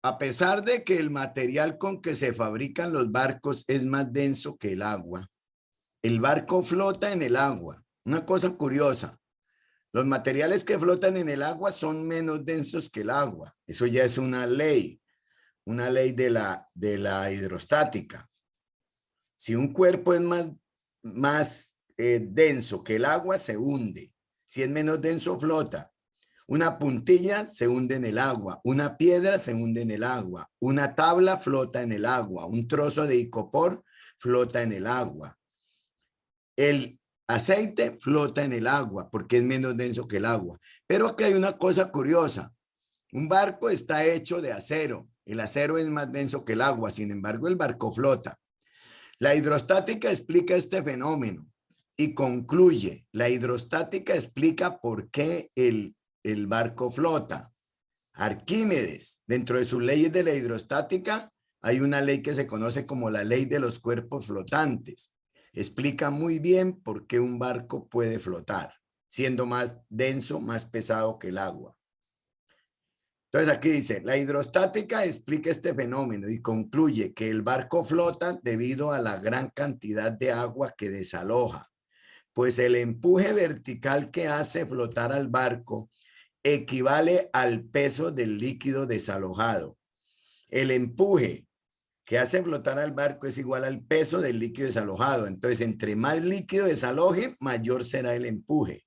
A pesar de que el material con que se fabrican los barcos es más denso que el agua, el barco flota en el agua. Una cosa curiosa, los materiales que flotan en el agua son menos densos que el agua. Eso ya es una ley de la hidrostática. Si un cuerpo es más denso que el agua, se hunde. Si es menos denso, flota. Una puntilla se hunde en el agua, una piedra se hunde en el agua, una tabla flota en el agua, un trozo de icopor flota en el agua. El aceite flota en el agua porque es menos denso que el agua. Pero aquí hay una cosa curiosa. Un barco está hecho de acero. El acero es más denso que el agua, sin embargo, el barco flota. La hidrostática explica este fenómeno y concluye. La hidrostática explica por qué el barco flota. Arquímedes, dentro de sus leyes de la hidrostática, hay una ley que se conoce como la ley de los cuerpos flotantes. Explica muy bien por qué un barco puede flotar, siendo más denso, más pesado que el agua. Entonces aquí dice, la hidrostática explica este fenómeno y concluye que el barco flota debido a la gran cantidad de agua que desaloja, pues el empuje vertical que hace flotar al barco equivale al peso del líquido desalojado. El empuje que hace flotar al barco es igual al peso del líquido desalojado. Entonces, entre más líquido desaloje, mayor será el empuje.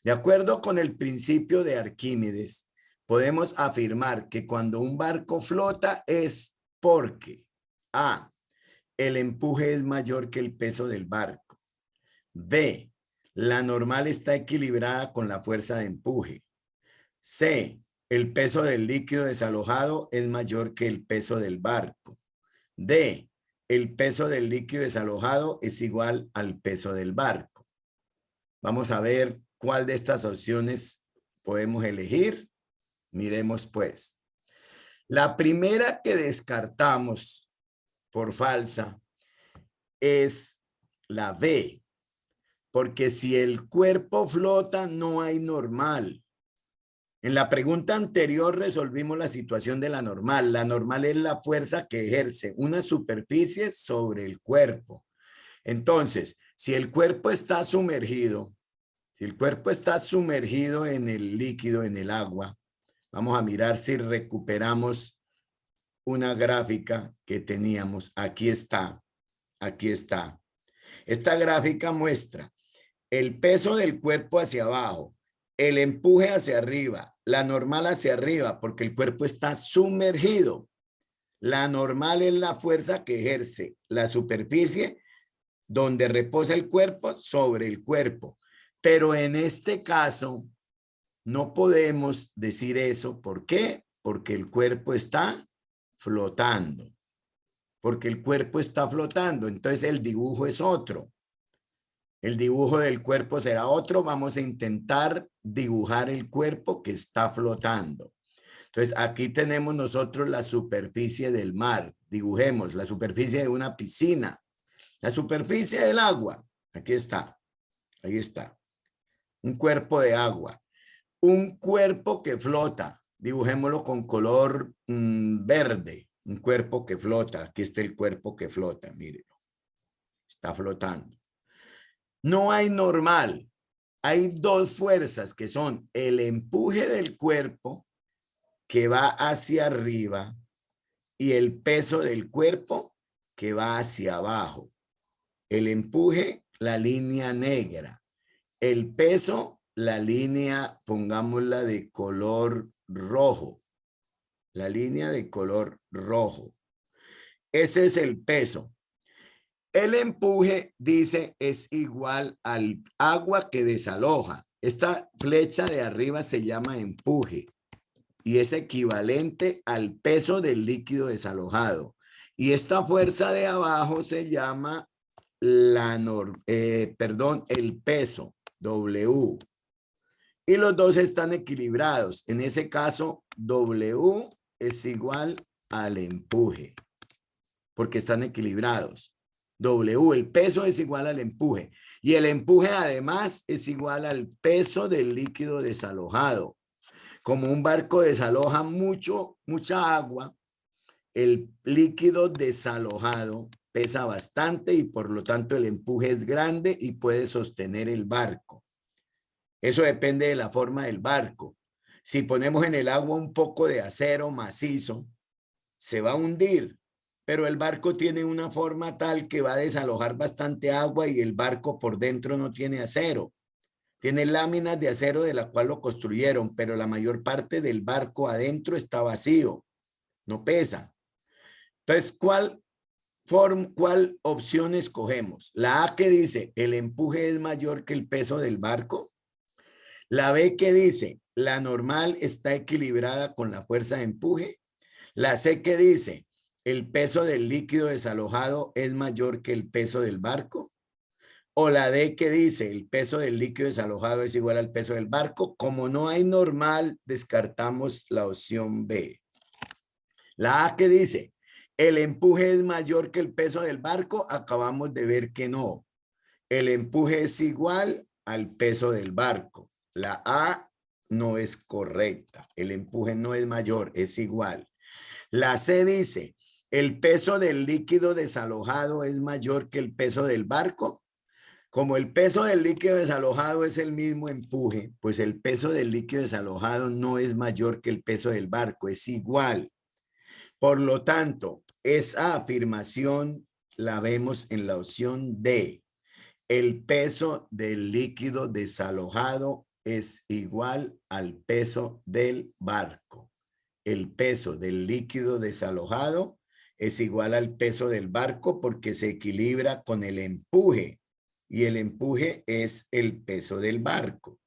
De acuerdo con el principio de Arquímedes, podemos afirmar que cuando un barco flota es porque A, el empuje es mayor que el peso del barco. B, la normal está equilibrada con la fuerza de empuje. C, el peso del líquido desalojado es mayor que el peso del barco. D, el peso del líquido desalojado es igual al peso del barco. Vamos a ver cuál de estas opciones podemos elegir. Miremos pues. La primera que descartamos por falsa es la B, porque si el cuerpo flota no hay normal. En la pregunta anterior resolvimos la situación de la normal. La normal es la fuerza que ejerce una superficie sobre el cuerpo. Entonces, si el cuerpo está sumergido, en el líquido, en el agua, vamos a mirar si recuperamos una gráfica que teníamos. Aquí está. Esta gráfica muestra el peso del cuerpo hacia abajo, el empuje hacia arriba, la normal hacia arriba, porque el cuerpo está sumergido. La normal es la fuerza que ejerce la superficie donde reposa el cuerpo sobre el cuerpo. Pero en este caso no podemos decir eso. ¿Por qué? Porque el cuerpo está flotando. Entonces el dibujo es otro. El dibujo del cuerpo será otro. Vamos a intentar dibujar el cuerpo que está flotando. Entonces, aquí tenemos nosotros la superficie del mar. Dibujemos la superficie de una piscina. La superficie del agua. Aquí está. Ahí está. Un cuerpo de agua. Un cuerpo que flota. Dibujémoslo con color verde. Un cuerpo que flota. Aquí está el cuerpo que flota. Mírenlo. Está flotando. No hay normal. Hay dos fuerzas que son el empuje del cuerpo que va hacia arriba y el peso del cuerpo que va hacia abajo. El empuje, la línea negra. El peso, la línea, pongámosla de color rojo. La línea de color rojo. Ese es el peso. El empuje, dice, es igual al agua que desaloja. Esta flecha de arriba se llama empuje y es equivalente al peso del líquido desalojado. Y esta fuerza de abajo se llama el peso, W. Y los dos están equilibrados. En ese caso, W es igual al empuje, porque están equilibrados. W, el peso es igual al empuje. Y el empuje además es igual al peso del líquido desalojado. Como un barco desaloja mucha agua, el líquido desalojado pesa bastante y por lo tanto el empuje es grande y puede sostener el barco. Eso depende de la forma del barco. Si ponemos en el agua un poco de acero macizo, se va a hundir, pero el barco tiene una forma tal que va a desalojar bastante agua y el barco por dentro no tiene acero. Tiene láminas de acero de la cual lo construyeron, pero la mayor parte del barco adentro está vacío, no pesa. Entonces, ¿cuál opción escogemos? La A, que dice el empuje es mayor que el peso del barco. La B, que dice la normal está equilibrada con la fuerza de empuje. La C, que dice el peso del líquido desalojado es mayor que el peso del barco. O la D, que dice el peso del líquido desalojado es igual al peso del barco. Como no hay normal, descartamos la opción B. La A, que dice el empuje es mayor que el peso del barco, acabamos de ver que no. El empuje es igual al peso del barco. La A no es correcta. El empuje no es mayor, es igual. La C dice el peso del líquido desalojado es mayor que el peso del barco. Como el peso del líquido desalojado es el mismo empuje, pues el peso del líquido desalojado no es mayor que el peso del barco, es igual. Por lo tanto, esa afirmación la vemos en la opción D. El peso del líquido desalojado es igual al peso del barco. El peso del líquido desalojado es igual al peso del barco porque se equilibra con el empuje y el empuje es el peso del barco.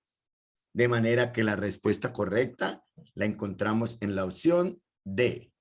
De manera que la respuesta correcta la encontramos en la opción D.